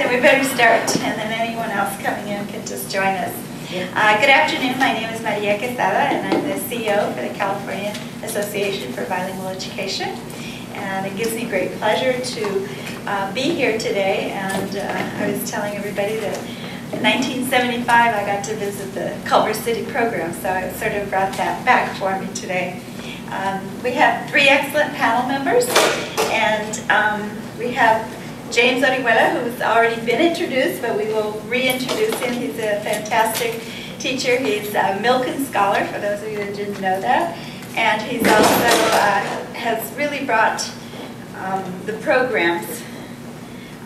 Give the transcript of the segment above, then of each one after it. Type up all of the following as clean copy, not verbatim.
then we better start, and then anyone else coming in can just join us. Good afternoon, my name is Maria Quesada, and I'm the CEO for the California Association for Bilingual Education. And it gives me great pleasure to be here today, and I was telling everybody that in 1975 I got to visit the Culver City program, so it sort of brought that back for me today. We have three excellent panel members, and we have James Orihuela, who's already been introduced, but we will reintroduce him. He's a fantastic teacher. He's a Milken Scholar, for those of you that didn't know that. And he's also has really brought the programs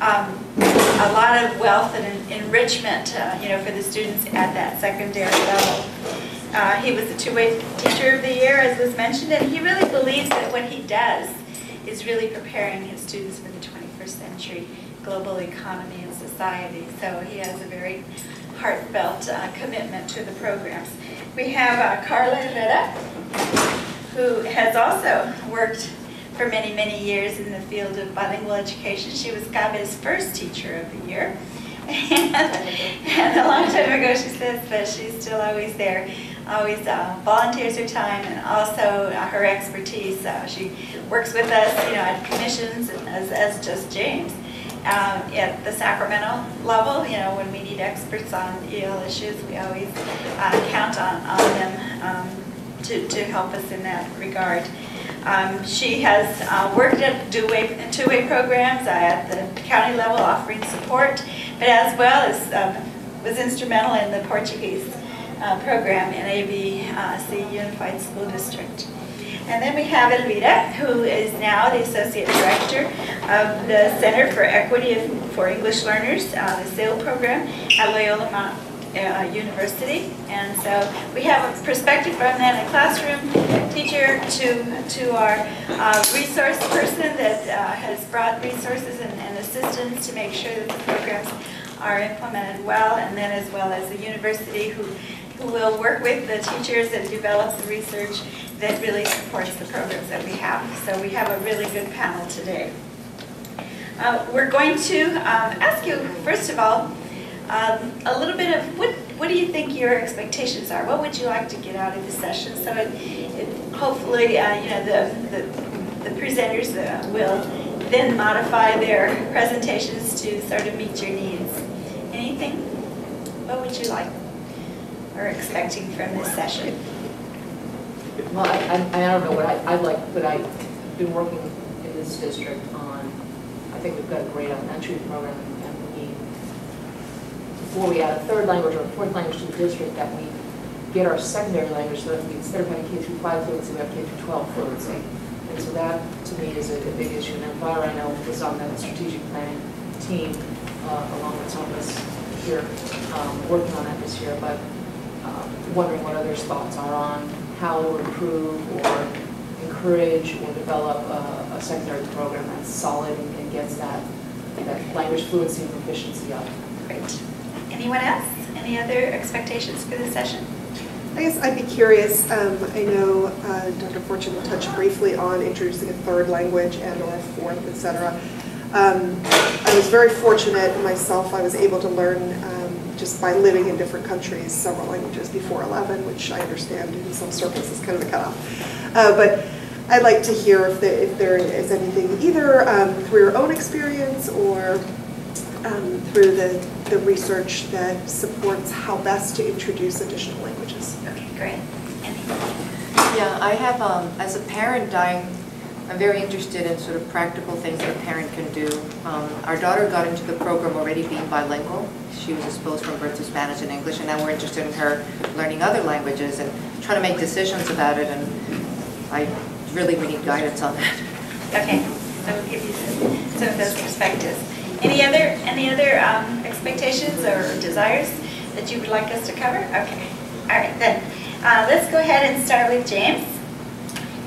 a lot of wealth and enrichment, for the students at that secondary level. He was the two-way teacher of the year, as was mentioned, and he really believes that what he does is really preparing his students for the 21st century global economy and society. So he has a very heartfelt commitment to the programs. We have Carla Herrera, who has also worked for many, many years in the field of bilingual education. She was Cabe's first teacher of the year. And a long time ago, she says, but she's still always there, always volunteers her time and also her expertise. She works with us, at commissions, and as just James. At the Sacramento level, when we need experts on EL issues, we always count on them to help us in that regard. She has worked at two-way programs at the county level, offering support, but as well as was instrumental in the Portuguese program in ABC Unified School District. And then we have Elvira, who is now the Associate Director of the Center for Equity for English Learners, the SAIL program at Loyola University. And so we have a perspective from that, a classroom teacher to our resource person that has brought resources and assistance to make sure that the programs are implemented well, and then as well as the university who will work with the teachers and develop the research that really supports the programs that we have. So we have a really good panel today. We're going to ask you, first of all, a little bit of what do you think your expectations are? What would you like to get out of the session? So hopefully, the presenters will then modify their presentations to sort of meet your needs. Anything? What would you like or expecting from this session? Well, I don't know what I'd like, but I've been working in this district on, I think we've got a great elementary program, and before we add a third language or a fourth language to the district, that we get our secondary language so that we, instead of having K-5 fluency, we have K-12 fluency. And so that, to me, is a big issue. And Elvira, I know, was on that strategic planning team, along with some of us here, working on that this year, but wondering what others' thoughts are on how to improve or encourage or develop a secondary program that's solid and gets that language fluency and proficiency up. Great. Anyone else? Any other expectations for this session? I guess I'd be curious. I know Dr. Fortune touched briefly on introducing a third language and or a fourth, etc. I was very fortunate myself. I was able to learn just by living in different countries several languages before 11, which I understand in some circles is kind of a cutoff. But I'd like to hear if there is anything either through your own experience or through the research that supports how best to introduce additional languages. Okay, great. Yeah, I have, as a parent, I'm very interested in sort of practical things that a parent can do. Our daughter got into the program already being bilingual. She was exposed from birth to Spanish and English, and now we're interested in her learning other languages and trying to make decisions about it, and I really need guidance on that. Okay, so we'll give you some of those perspectives. Any other expectations or desires that you would like us to cover? Okay, all right then. Let's go ahead and start with James,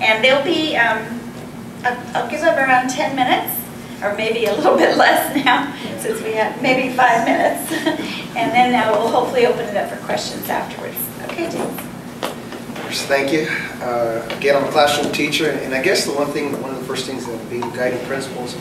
and there'll be I'll give them around 10 minutes, or maybe a little bit less now, since we have maybe 5 minutes, and then we'll hopefully open it up for questions afterwards. Okay, James. Thank you. Again, I'm a classroom teacher, and I guess one of the first things that being guiding principles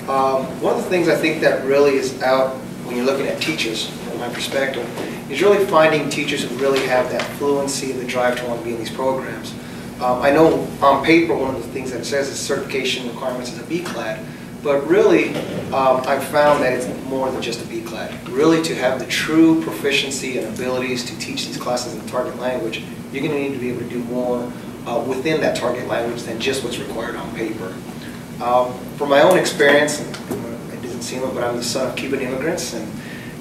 One of the things I think that really is out when you're looking at teachers, from my perspective, is really finding teachers who really have that fluency and the drive to want to be in these programs. I know on paper one of the things that it says is certification requirements is a B-clad, but really I've found that it's more than just a B-clad. Really, to have the true proficiency and abilities to teach these classes in the target language, you're going to need to be able to do more within that target language than just what's required on paper. From my own experience, it doesn't seem it, but I'm the son of Cuban immigrants, and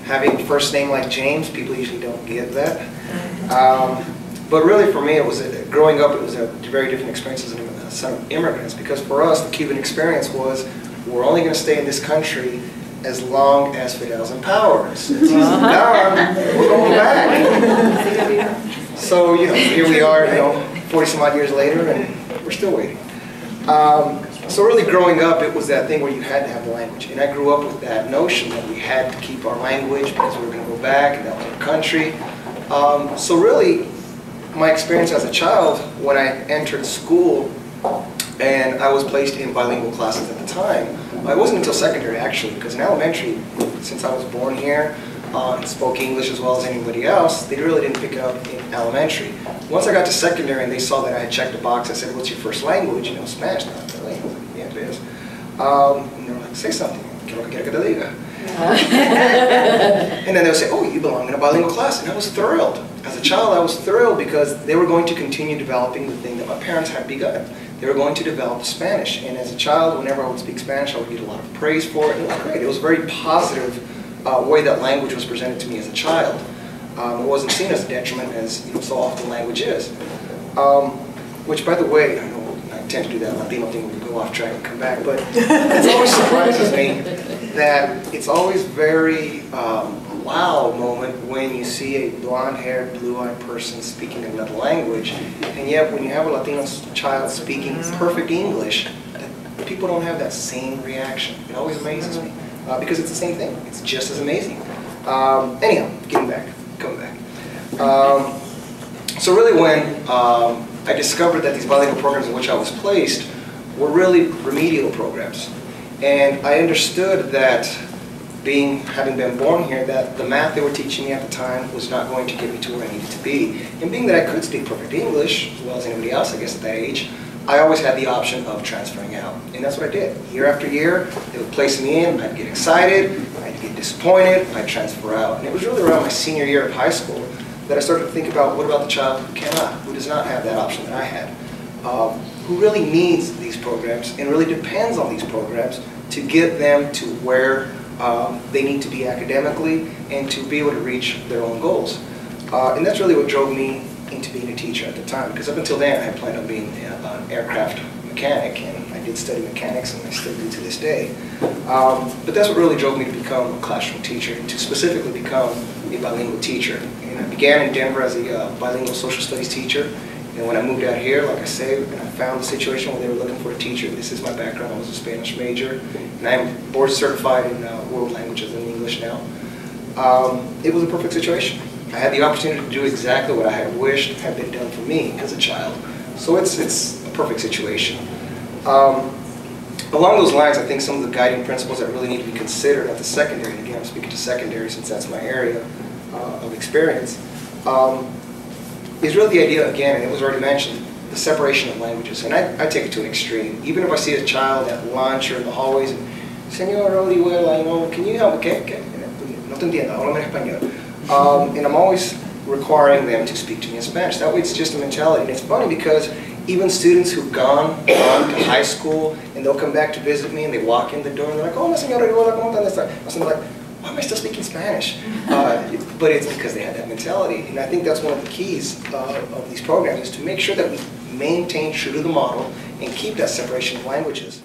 having a first name like James, people usually don't get that. But really for me, it was growing up, it was a very different experience as a son of immigrants, because for us, the Cuban experience was, we're only going to stay in this country as long as Fidel's in power. As soon as he's gone, we're going back. So, here we are, 40 some odd years later, and we're still waiting. So really growing up, it was that thing where you had to have the language. And I grew up with that notion that we had to keep our language because we were going to go back and that was our country. So really, my experience as a child, when I entered school and I was placed in bilingual classes at the time, it wasn't until secondary actually, because in elementary, since I was born here, spoke English as well as anybody else, they really didn't pick it up in elementary. Once I got to secondary and they saw that I had checked the box, I said, what's your first language? And it was Spanish. Not really. Yeah, it is. And they were like, say something. Que te diga. And then they would say, oh, you belong in a bilingual class. And I was thrilled. As a child, I was thrilled because they were going to continue developing the thing that my parents had begun. They were going to develop Spanish. And as a child, whenever I would speak Spanish, I would get a lot of praise for it. It was great. It was a very positive way that language was presented to me as a child. It wasn't seen as a detriment as so often language is. Which, by the way, I know I tend to do that Latino thing where we go off track and come back, but it always surprises me that it's always very wow moment when you see a blonde-haired, blue-eyed person speaking another language, and yet when you have a Latino child speaking perfect English, people don't have that same reaction. It always amazes me. Because it's the same thing. It's just as amazing. Anyhow, coming back. So really when I discovered that these bilingual programs in which I was placed were really remedial programs. And I understood that having been born here, that the math they were teaching me at the time was not going to get me to where I needed to be. And being that I could speak perfect English, as well as anybody else, I guess, at that age, I always had the option of transferring out. And that's what I did. Year after year, they would place me in, I'd get excited, I'd get disappointed, I'd transfer out. And it was really around my senior year of high school that I started to think about, what about the child who does not have that option that I had, who really needs these programs and really depends on these programs to get them to where they need to be academically and to be able to reach their own goals. And that's really what drove me into being a teacher at the time, because up until then I had planned on being an aircraft mechanic, and I did study mechanics and I still do to this day. But that's what really drove me to become a classroom teacher, to specifically become a bilingual teacher. And I began in Denver as a bilingual social studies teacher, and when I moved out here, like I say, and I found the situation where they were looking for a teacher. This is my background. I was a Spanish major, and I'm board certified in world languages and English now. It was a perfect situation. I had the opportunity to do exactly what I had wished had been done for me as a child. So it's a perfect situation. Along those lines, I think some of the guiding principles that really need to be considered at the secondary, and again I'm speaking to secondary since that's my area of experience, is really the idea, again, and it was already mentioned, the separation of languages. And I take it to an extreme. Even if I see a child at lunch or in the hallways, and, Señor Orihuela, can you help? Okay. No te entiendo, háblame en español. And I'm always requiring them to speak to me in Spanish. That way it's just a mentality. And it's funny because even students who've gone on to high school and they'll come back to visit me and they walk in the door and they're like, oh, Señor Orihuela, ¿cómo estás? I'm like, why am I still speaking Spanish? But it's because they had that mentality. And I think that's one of the keys of these programs, is to make sure that we maintain true to the model and keep that separation of languages.